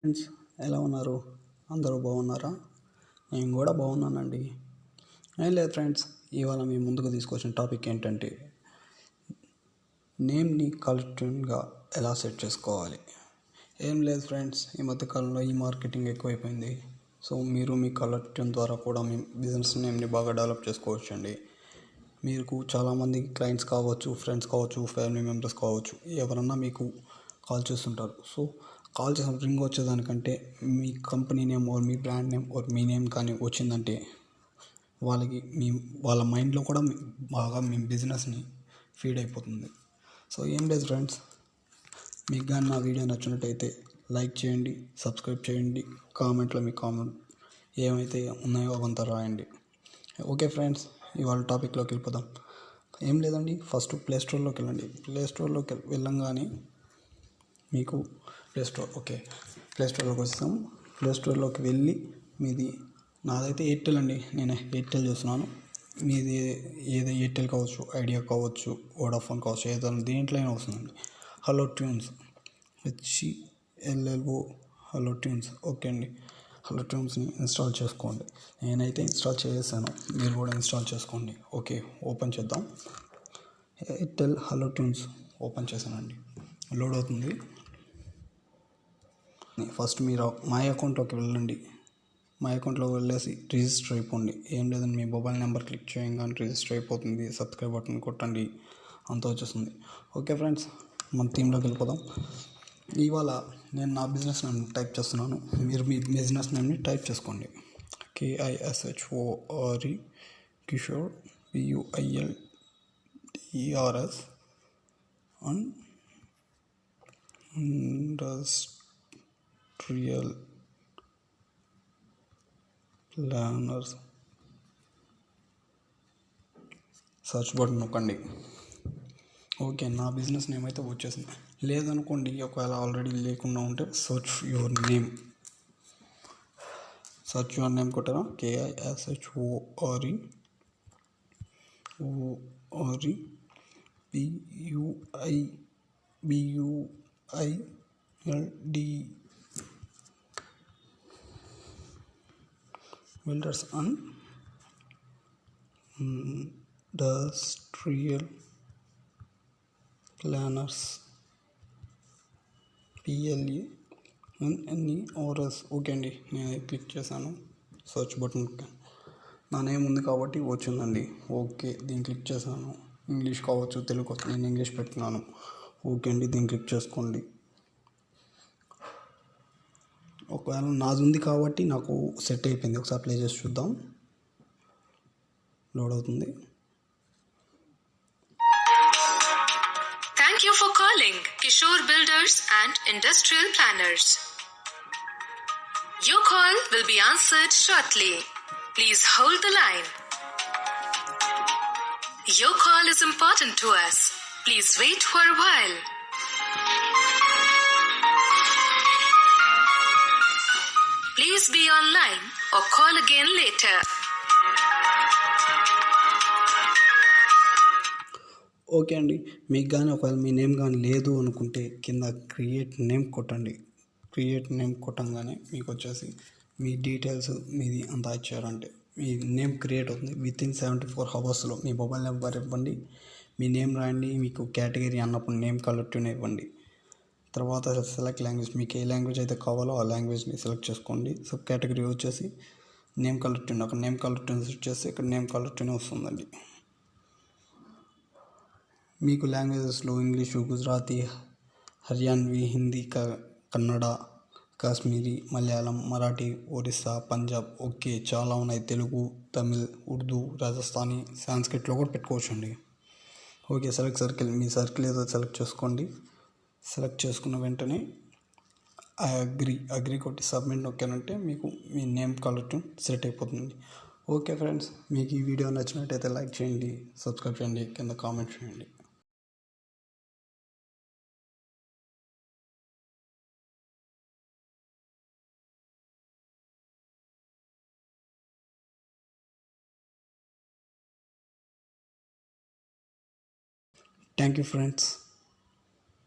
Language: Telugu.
ఫ్రెండ్స్ ఎలా ఉన్నారు? అందరూ బాగున్నారా? నేను కూడా బాగున్నానండి. ఏం లేదు ఫ్రెండ్స్, ఇవాళ మీ ముందుకు తీసుకొచ్చిన టాపిక్ ఏంటంటే నేమ్ని కలెక్టివ్గా ఎలా సెట్ చేసుకోవాలి. ఏం లేదు ఫ్రెండ్స్, ఈ మధ్యకాలంలో ఈ మార్కెటింగ్ ఎక్కువైపోయింది. సో మీరు మీ కలెక్టివ్ ద్వారా కూడా మీ బిజినెస్ నేమ్ని బాగా డెవలప్ చేసుకోవచ్చండి. మీకు చాలామంది క్లయింట్స్ కావచ్చు, ఫ్రెండ్స్ కావచ్చు, ఫ్యామిలీ మెంబర్స్ కావచ్చు, ఎవరన్నా మీకు కాల్ చేస్తుంటారు. సో కాల్ చేసిన రింగ్ వచ్చేదానికంటే మీ కంపెనీ నేమ్ ఓర్ మీ బ్రాండ్ నేమ్ ఓర్ మీ నేమ్ కానీ వచ్చిందంటే వాళ్ళ మైండ్లో కూడా బాగా మీ బిజినెస్ని ఫీడ్ అయిపోతుంది. సో ఏం లేదు ఫ్రెండ్స్, మీకు కానీ నా వీడియో నచ్చినట్టయితే లైక్ చేయండి, సబ్స్క్రైబ్ చేయండి, కామెంట్లో మీ కామెంట్ ఏమైతే ఉన్నాయో అవంతా రాయండి. ఓకే ఫ్రెండ్స్, ఇవాళ టాపిక్లోకి వెళ్ళిపోదాం. ఏం లేదండి, ఫస్ట్ ప్లేస్టోర్లోకి వెళ్ళండి. ప్లేస్టోర్లోకి వెళ్ళంగానే మీకు ప్లేస్టోర్లోకి వస్తాం. ప్లేస్టోర్లోకి వెళ్ళి నాదైతే ఎయిర్టెల్ అండి, నేను ఎయిర్టెల్ చూస్తున్నాను. మీది ఏదో ఎయిర్టెల్ కావచ్చు, ఐడియా కావచ్చు, వోడాఫోన్ కావచ్చు, ఏదైనా దేంట్లో అయినా వస్తుందండి. Hello tunes HELLO hello tunes. Okay అండి, హలో ట్యూన్స్ని ఇన్స్టాల్ చేసుకోండి. నేనైతే ఇన్స్టాల్ చేసేసాను, మీరు కూడా ఇన్స్టాల్ చేసుకోండి. ఓకే, ఓపెన్ చేద్దాం. ఎయిర్టెల్ హలో ట్యూన్స్ ఓపెన్ చేశానండి, లోడ్ అవుతుంది. ఫస్ట్ మీరు మై అకౌంట్లోకి వెళ్ళండి. మై అకౌంట్లోకి వెళ్ళేసి రిజిస్టర్ అయిపోండి. ఏం లేదండి, మీ మొబైల్ నెంబర్ క్లిక్ చేయగానే రిజిస్టర్ అయిపోతుంది. సబ్స్క్రైబ్ బటన్ కొట్టండి, అంతా వచ్చేస్తుంది. ఓకే ఫ్రెండ్స్, మన థీమ్లోకి వెళ్ళిపోదాం. ఇవాళ నేను నా బిజినెస్ నేమ్ టైప్ చేస్తున్నాను, మీరు మీ బిజినెస్ నేమ్ని టైప్ చేసుకోండి. KISHORE Kishore PUILDERS and industrial planners. Search button నొక్కండి. ఓకే, నా బిజినెస్ నేమ్ అయితే వచ్చేసింది. లేదనుకోండి, ఒకవేళ ఆల్రెడీ లేకుండా ఉంటే సర్చ్ యువర్ నేమ్ కొట్టారా, KISHORE builders and industrial planners PLANNERS. Okay అండి, నేను క్లిక్ చేశాను, సర్చ్ బటన్ నా నేమ్ ఉంది కాబట్టి వచ్చిందండి. ఓకే, దీన్ని క్లిక్ చేశాను. ఇంగ్లీష్ కావచ్చు, తెలుగు, నేను ఇంగ్లీష్ పెట్టుకున్నాను. ఓకే అండి, దీన్ని క్లిక్ చేసుకోండి. ఒకవేళ నాది ఉంది కాబట్టి నాకు సెట్ అయిపోయింది. ఒకసారి ప్లే చేసి చూద్దాం. లోడ్ అవుతుంది. Thank you for calling Kishore Builders and Industrial Planners. Your call will be answered shortly. Please hold the line. Your call is important to us. Please wait for a while. Please be online or call again later. Okay అండి, మీకు కానీ ఒకవేళ మీ నేమ్ కానీ లేదు అనుకుంటే కింద క్రియేట్ నేమ్ కొట్టండి. క్రియేట్ నేమ్ కొట్టంగానే మీకు వచ్చేసి మీ డీటెయిల్స్ మీది అంతా ఇచ్చారంటే మీ నేమ్ క్రియేట్ అవుతుంది. వితిన్ 74 అవర్స్లో మీ మొబైల్ నెంబర్ ఇవ్వండి, మీ నేమ్ రాయండి, మీకు కేటగిరీ అన్నప్పుడు నేమ్ కలెక్టివ్ని ఇవ్వండి. తర్వాత సెలెక్ట్ లాంగ్వేజ్, మీకు ఏ లాంగ్వేజ్ అయితే కావాలో ఆ లాంగ్వేజ్ని సెలెక్ట్ చేసుకోండి. సబ్ కేటగిరీ వచ్చేసి నేమ్ కలెక్టివ్, అక్కడ నేమ్ కలెక్టివ్ని సెట్ చేస్తే ఇక్కడ నేమ్ కలెక్టివ్ని వస్తుందండి. మీకు లాంగ్వేజెస్లో ఇంగ్లీషు, గుజరాతీ, హర్యాన్వీ, హిందీ, కన్నడ, కాశ్మీరీ, మలయాళం, మరాఠీ, ఒరిస్సా, పంజాబ్, ఓకే చాలా ఉన్నాయి. తెలుగు, తమిళ్, ఉర్దూ, రాజస్థానీ, సాంస్క్రిట్లో కూడా పెట్టుకోవచ్చండి. ఓకే, సెలెక్ట్ సర్కిల్, మీ సర్కిల్ ఏదో సెలెక్ట్ చేసుకోండి. సెలెక్ట్ చేసుకున్న వెంటనే అగ్రి కొట్టి సబ్మిట్ నొక్కానంటే మీకు మీ నేమ్ కలెక్టివ్ సెట్ అయిపోతుంది. ఓకే ఫ్రెండ్స్, మీకు ఈ వీడియో నచ్చినట్టయితే లైక్ చేయండి, సబ్స్క్రైబ్ చేయండి, కింద కామెంట్ చేయండి. Thank you friends.